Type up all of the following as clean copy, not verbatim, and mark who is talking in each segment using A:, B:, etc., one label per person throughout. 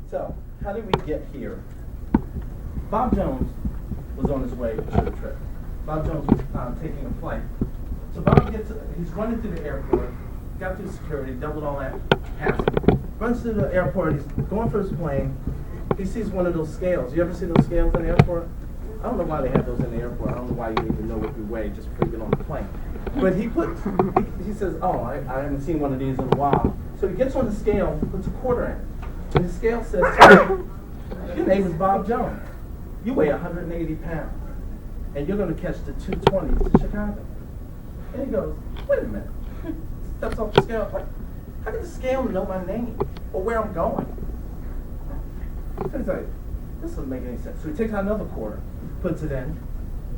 A: So, how did we get here? Bob Jones was on his way to the trip. Bob Jones was taking a flight. So Bob he's running through the airport, got through security, doubled all that hassle. Runs through the airport, he's going for his plane. He sees one of those scales. You ever see those scales in the airport? I don't know why they have those in the airport. I don't know why you need to know what you weigh just before you get on the plane. But he says, oh, I haven't seen one of these in a while. So he gets on the scale, puts a quarter in. And the scale says, your name is Bob Jones. You weigh 180 pounds. And you're going to catch the 220 to Chicago. And he goes, wait a minute. Steps off the scale. Like, how can the scale know my name or where I'm going? So he's like, this doesn't make any sense. So he takes out another quarter, puts it in.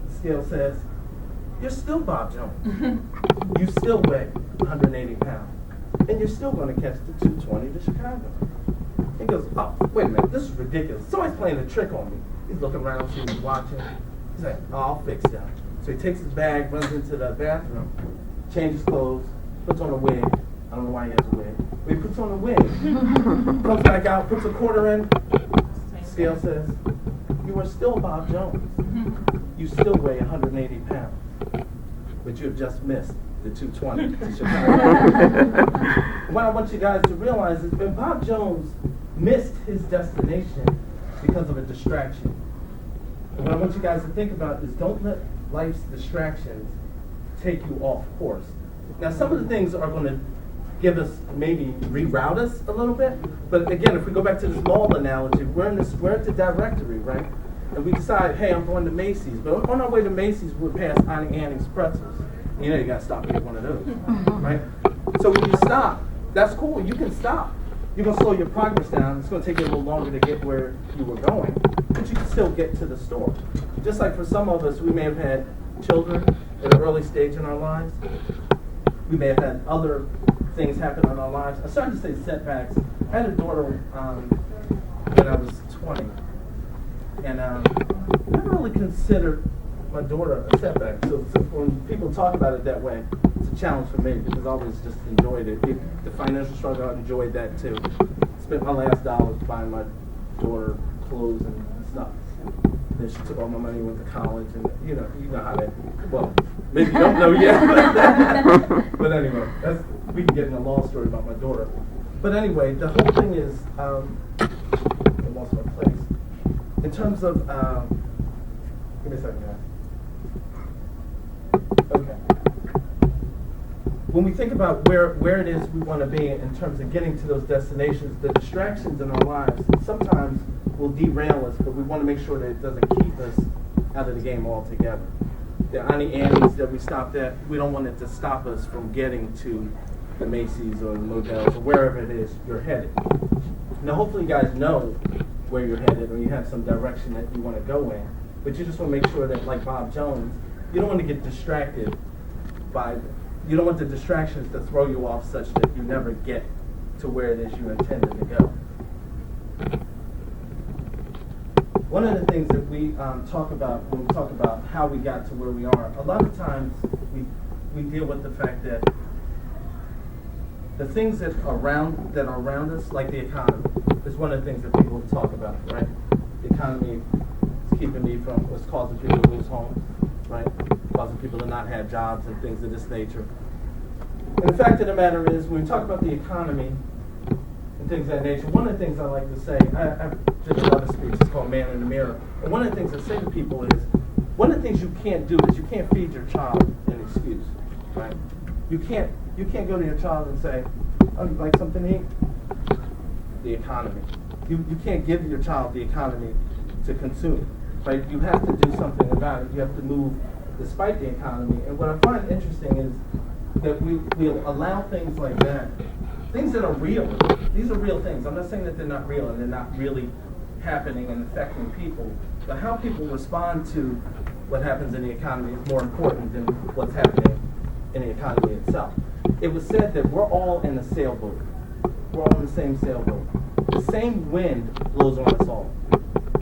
A: The scale says, you're still Bob Jones. You still weigh 180 pounds. And you're still going to catch the 220 to Chicago. He goes, oh, wait a minute, this is ridiculous. Somebody's playing a trick on me. He's looking around, seeing who's watching. He's like, oh, I'll fix that. So he takes his bag, runs into the bathroom, changes clothes, puts on a wig. I don't know why he has a wig. But he puts on a wig, comes back out, puts a quarter in. Scale says, you are still Bob Jones. You still weigh 180 pounds. But you have just missed the 220 to Chicago. What I want you guys to realize is that Bob Jones missed his destination because of a distraction. And what I want you guys to think about is don't let life's distractions take you off course. Now, some of the things are going to give us, maybe reroute us a little bit. But again, if we go back to this mall analogy, we're at the directory, right? And we decide, hey, I'm going to Macy's. But on our way to Macy's, we're past Auntie Annie's Pretzels. You know you got to stop and get one of those, right? So when you stop, that's cool. You can stop. You're going to slow your progress down. It's going to take you a little longer to get where you were going. But you can still get to the store. Just like for some of us, we may have had children at an early stage in our lives. We may have had other things happen in our lives. I'm starting to say setbacks. I had a daughter when I was 20. And I never really considered my daughter a setback. So when people talk about it that way, it's a challenge for me because I always just enjoyed it. The financial struggle, I enjoyed that too. Spent my last dollars buying my daughter clothes and stuff. Then she took all my money and went to college, and you know how that. Well, maybe you don't know yet. But anyway, we can get in a long story about my daughter. But anyway, the whole thing is, I lost my place. In terms of, give me a second, guys. Okay. When we think about where it is we want to be in terms of getting to those destinations, the distractions in our lives sometimes will derail us, but we want to make sure that it doesn't keep us out of the game altogether. The Auntie Annie's that we stopped at, we don't want it to stop us from getting to the Macy's or the Modell's or wherever it is you're headed. Now, hopefully you guys know where you're headed or you have some direction that you want to go in, but you just want to make sure that, like Bob Jones, you don't want to get distracted you don't want the distractions to throw you off such that you never get to where it is you intended to go. One of the things that we talk about when we talk about how we got to where we are, a lot of times we deal with the fact that the things that are around us, like the economy, is one of the things that people talk about, right? The economy is keeping me from, what's causing people to lose homes, right? Causing people to not have jobs and things of this nature. And the fact of the matter is, when we talk about the economy and things of that nature, one of the things I like to say, I've did another speech, it's called Man in the Mirror, and one of the things I say to people is, one of the things you can't do is you can't feed your child an excuse, right? You can't go to your child and say, oh, you like something to eat? The economy. You can't give your child the economy to consume, right? You have to do something about it. You have to move despite the economy. And what I find interesting is that we'll allow things like that, things that are real. These are real things. I'm not saying that they're not real and they're not really happening and affecting people, but how people respond to what happens in the economy is more important than what's happening in the economy itself. It was said that we're all in a sailboat. We're all in the same sailboat. The same wind blows on us all.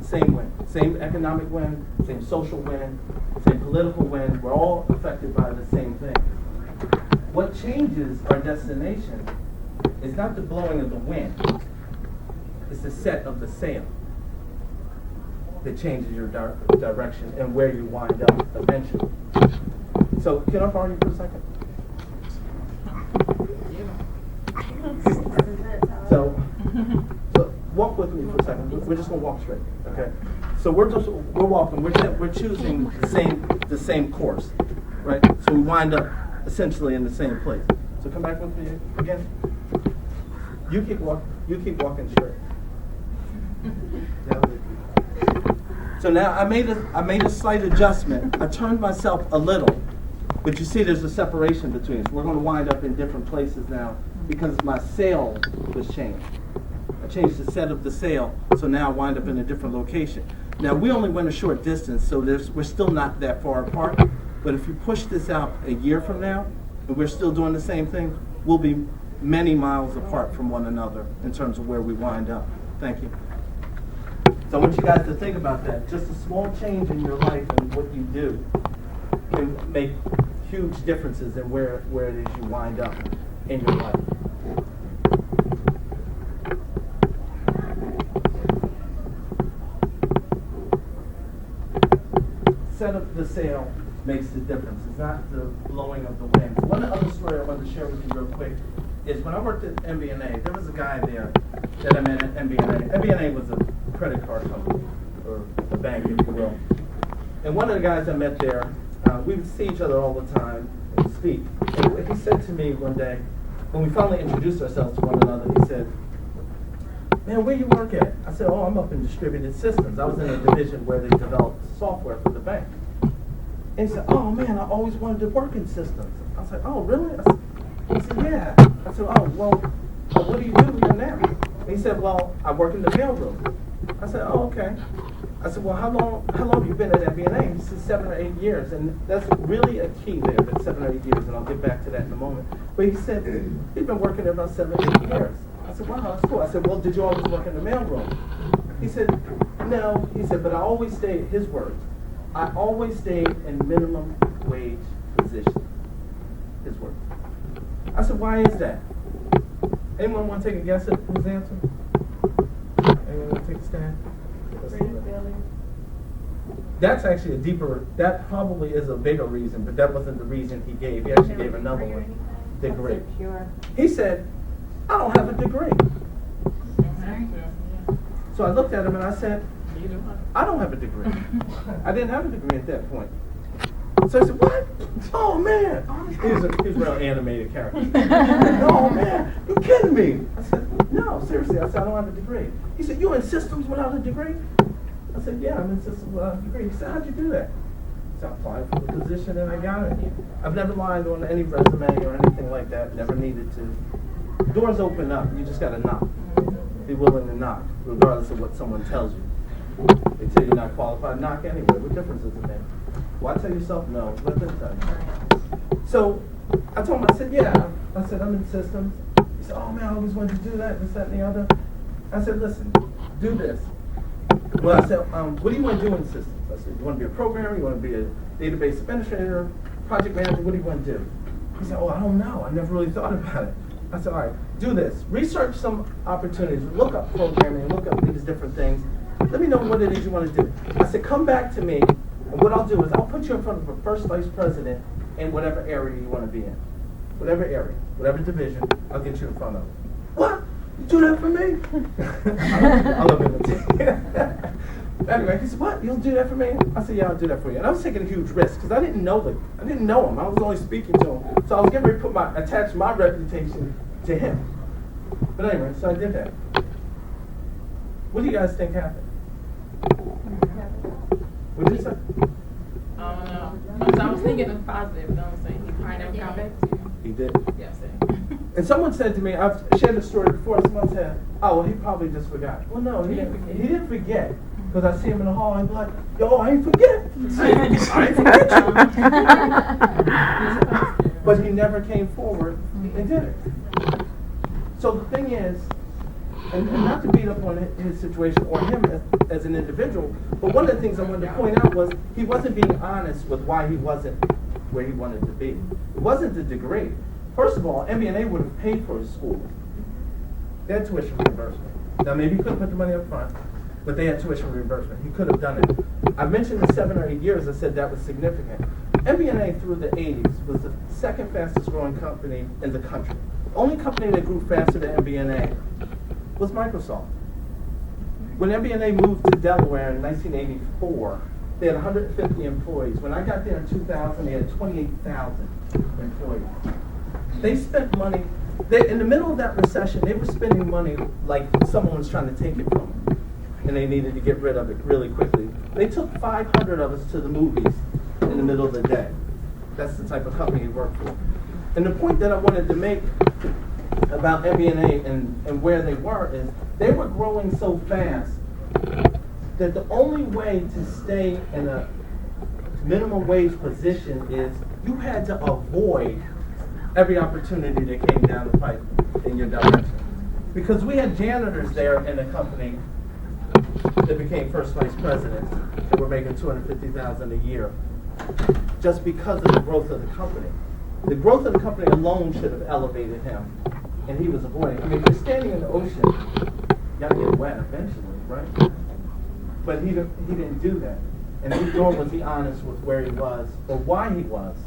A: Same wind. Same economic wind, same social wind, same political wind. We're all affected by the same thing. What changes our destination is not the blowing of the wind. It's the set of the sail that changes your direction and where you wind up eventually. So can I borrow you for a second? So walk with me for a second. We're just gonna walk straight, okay? So we're walking. We're choosing the same course, right? So we wind up essentially in the same place. So come back with me again. You keep walking straight. So now I made a slight adjustment. I turned myself a little, but you see there's a separation between us. We're going to wind up in different places now because my sail was changed. I changed the set of the sail, so now I wind up in a different location. Now we only went a short distance, so we're still not that far apart. But if you push this out a year from now, and we're still doing the same thing, we'll be many miles apart from one another in terms of where we wind up. Thank you. So I want you guys to think about that. Just a small change in your life and what you do can make huge differences in where it is you wind up in your life. Set up the sail makes the difference. It's not the blowing of the wind. One other story I wanted to share with you real quick is when I worked at MBNA, there was a guy there that I met at MBNA. MBNA was a credit card company, or a bank, if you will. And one of the guys I met there, we would see each other all the time and speak. And he said to me one day, when we finally introduced ourselves to one another, he said, "Man, where you work at?" I said, "Oh, I'm up in distributed systems. I was in a division where they developed software for the bank." And he said, "Oh man, I always wanted to work in systems." I said, "Oh, really?" He said, "Yeah." I said, "Oh, well, what do you do here now?" And he said, "Well, I work in the mailroom." I said, "Oh, okay." I said, "Well, how long have you been at MBNA?" He said, 7 or 8 years. And that's really a key there, that 7 or 8 years, and I'll get back to that in a moment. But he said, he'd been working there about 7 or 8 years. I said, "Wow, that's cool." I said, "Well, did you always work in the mailroom?" He said, "No." He said, "But I always stayed," his words, "I always stayed in minimum wage position." His words. I said, "Why is that?" Anyone want to take a guess at whose answer? Anyone want to take a stand? That's actually that probably is a bigger reason, but that wasn't the reason he gave. He actually gave another one. Degree. He said, "I don't have a degree." So I looked at him and I said, "I don't have a degree." I didn't have a degree at that point. So I said, "What? Oh man." He's a real animated character. "Oh man, you kidding me?" I said, "No, seriously." I said, "I don't have a degree." He said, "You're in systems without a degree?" I said, "Yeah, I'm in systems without a degree." He said, "How'd you do that?" So I applied for the position and I got it. I've never lied on any resume or anything like that. Never needed to. Doors open up. You just got to knock. Be willing to knock, regardless of what someone tells you. They tell you you're not qualified. Knock anyway. What difference does it make? Why tell yourself no? Let them tell you. So I told him, I said, "Yeah." I said, "I'm in systems." He said, "Oh man, I always wanted to do that, this, that, and the other." I said, "Listen, do this." Well, I said, "What do you want to do in systems?" I said, "You want to be a programmer? You want to be a database administrator, project manager? What do you want to do?" He said, "Oh, I don't know. I never really thought about it." I said, "All right, do this. Research some opportunities. Look up programming. Look up these different things. Let me know what it is you want to do." I said, "Come back to me, and what I'll do is I'll put you in front of a first vice president in whatever area you want to be in. Whatever area, whatever division, I'll get you in front of." "What? You do that for me?" I love it. Anyway, he said, "What? You'll do that for me?" I said, "Yeah, I'll do that for you." And I was taking a huge risk because I didn't know him. I was only speaking to him. So I was getting ready to attach my reputation to him. But anyway, so I did that. What do you guys think happened? What did you say?
B: I don't know. Because I was thinking of positive, but I'm saying he probably never got back to you.
A: He did.
B: Yeah,
A: And someone said to me, I've shared this story before, someone said, "Oh, well, he probably just forgot." Well, no, he didn't forget. Because I see him in the hall and be like, "Yo, I ain't forget. I ain't forget you." But he never came forward and did it. So the thing is, and not to beat up on his situation or him as an individual, but one of the things I wanted to point out was he wasn't being honest with why he wasn't where he wanted to be. It wasn't the degree. First of all, MBNA would have paid for his school. Their tuition reimbursement. Now maybe he couldn't put the money up front, but they had tuition reimbursement. He could have done it. I mentioned the 7 or 8 years. I said that was significant. MBNA through the 80s was the second fastest growing company in the country. The only company that grew faster than MBNA was Microsoft. When MBNA moved to Delaware in 1984, they had 150 employees. When I got there in 2000, they had 28,000 employees. They spent money. In the middle of that recession, they were spending money like someone was trying to take it from them, and they needed to get rid of it really quickly. They took 500 of us to the movies in the middle of the day. That's the type of company he worked for. And the point that I wanted to make about MBNA and where they were is they were growing so fast that the only way to stay in a minimum wage position is you had to avoid every opportunity that came down the pipe in your direction. Because we had janitors there in the company that became first vice presidents that were making $250,000 a year just because of the growth of the company. The growth of the company alone should have elevated him, and he was avoiding. I mean, if you're standing in the ocean, you gotta get wet eventually, right? But he didn't do that. And nor was he honest with where he was or why he was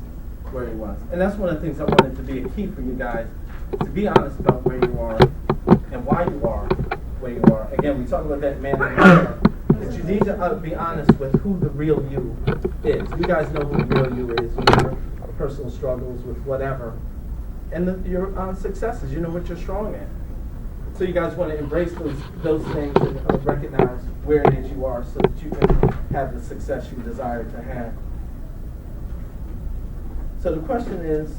A: where he was. And that's one of the things I wanted to be a key for you guys, to be honest about where you are and why you are where you are. Again, we talk about that man in the mirror. That you need to be honest with who the real you is. You guys know who the real you is, with your personal struggles, with whatever. And your successes, you know what you're strong in. So you guys want to embrace those things and recognize where it is you are so that you can have the success you desire to have. So the question is,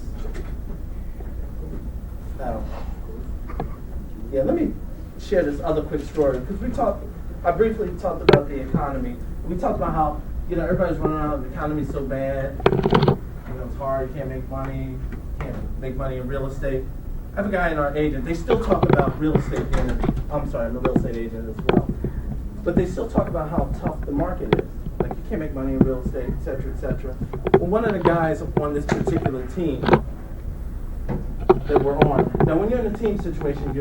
A: let me share this other quick story, because I briefly talked about the economy. We talked about how, everybody's running around, the economy's so bad, it's hard, you can't make money, in real estate. I have a guy in our agent, they still talk about real estate being I'm a real estate agent as well. But they still talk about how tough the market is. Like, you can't make money in real estate, et cetera, et cetera. Well, one of the guys on this particular team that we're on, now when you're in a team situation,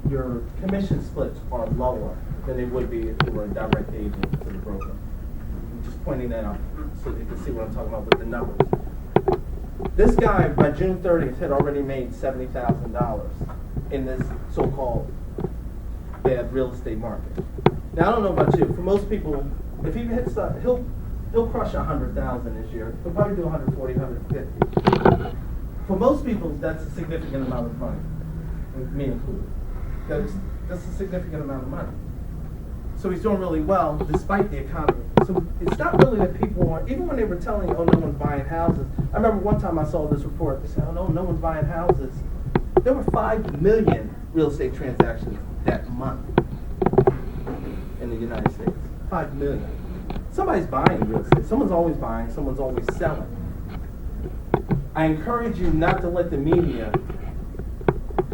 A: your commission splits are lower than they would be if you were a direct agent to the broker. I'm just pointing that out so you can see what I'm talking about with the numbers. This guy, by June 30th, had already made $70,000 in this so-called bad real estate market. Now, I don't know about you. For most people, if he hits he'll crush 100,000 this year. He'll probably do 140, 150. For most people, that's a significant amount of money, me included. That's a significant amount of money. So he's doing really well despite the economy. So it's not really that people are, even when they were telling you, no one's buying houses. I remember one time I saw this report. They said, no one's buying houses. There were 5 million real estate transactions that month in the United States. 5 million. Somebody's buying real estate. Someone's always buying. Someone's always selling. I encourage you not to let the media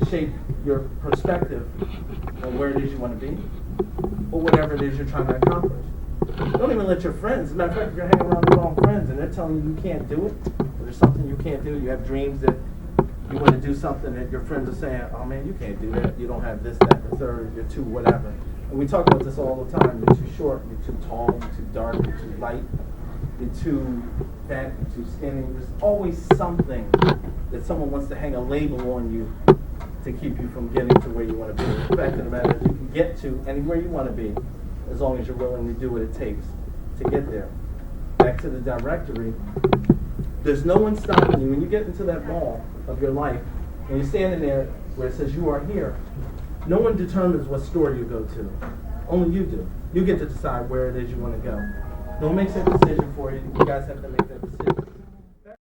A: shape your perspective on where it is you want to be or whatever it is you're trying to accomplish. Don't even let your friends, as a matter of fact, if you're hanging around the wrong friends and they're telling you you can't do it, or there's something you can't do, you have dreams that you want to do something that your friends are saying, oh man, you can't do that, you don't have this, that, the third, you're too whatever. And we talk about this all the time. You're too short, you're too tall, you're too dark, you're too light, you're too fat, you're too skinny. There's always something that someone wants to hang a label on you to keep you from getting to where you want to be. The fact of the matter is you can get to anywhere you want to be as long as you're willing to do what it takes to get there. Back to the directory, there's no one stopping you. When you get into that mall of your life and you're standing there where it says you are here, no one determines what store you go to. Only you do. You get to decide where it is you want to go. No one makes that decision for you. You guys have to make that decision.